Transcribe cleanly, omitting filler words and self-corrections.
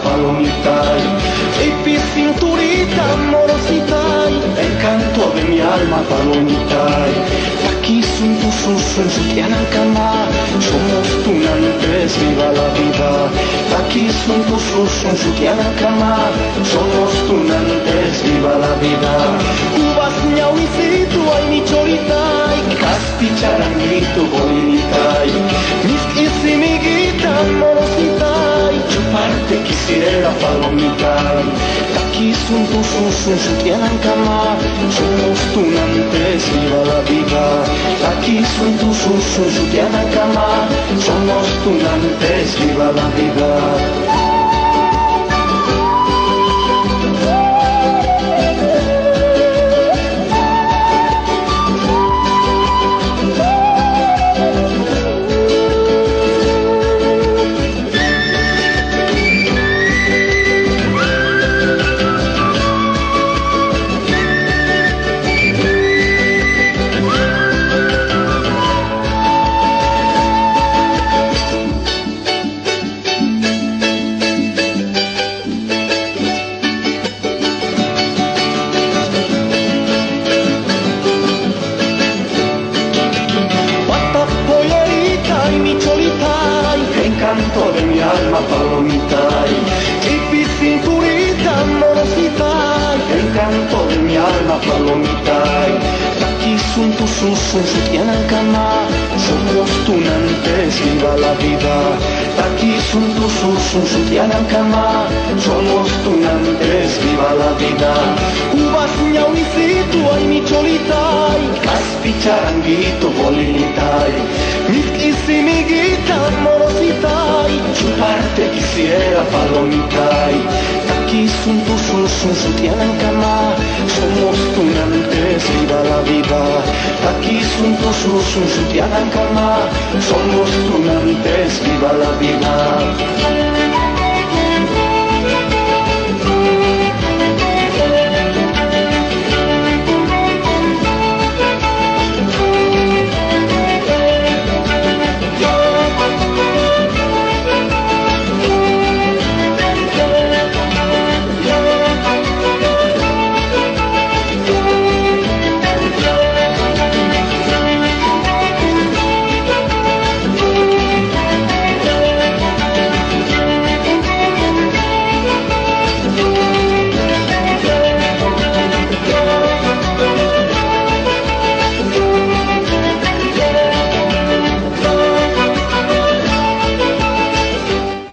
palomita, y cinturita, amorosita, el canto de mi alma, palomita. Aquí son tus usos, Sutianancama, somos tunantes, viva la vida. Aquí son tus usos, Sutianancama, somos tunantes, viva la vida. Uvas ñauicito, ay mi chorita, caspi charanguito, bolinita, mis isimiguita, morosita, chuparte quisiera, palomita. Aquí son tus usos, Sutianancama, somos tunantes, viva la vida. Aquí son tus usos, Sutianancama, somos tunantes, viva la vida. Canto de mi alma, palomita, y cinturita, amorosita, el canto de mi alma, palomita. Aquí son tus usos, Sutianancama, somos tunantes, viva la vida. Aquí son tus usos, Sutianancama, somos tunantes, viva la vida. Uvas ñauicito, ay mi cholita, caspi charanguito, bolinita, mis isimiguita, morosita, chuparte quisiera, palomita. Aquí son tus usos, Sutianancama, somos tunantes, viva la vida. Aquí son tus usos, Sutianancama, somos tunantes, viva la vida.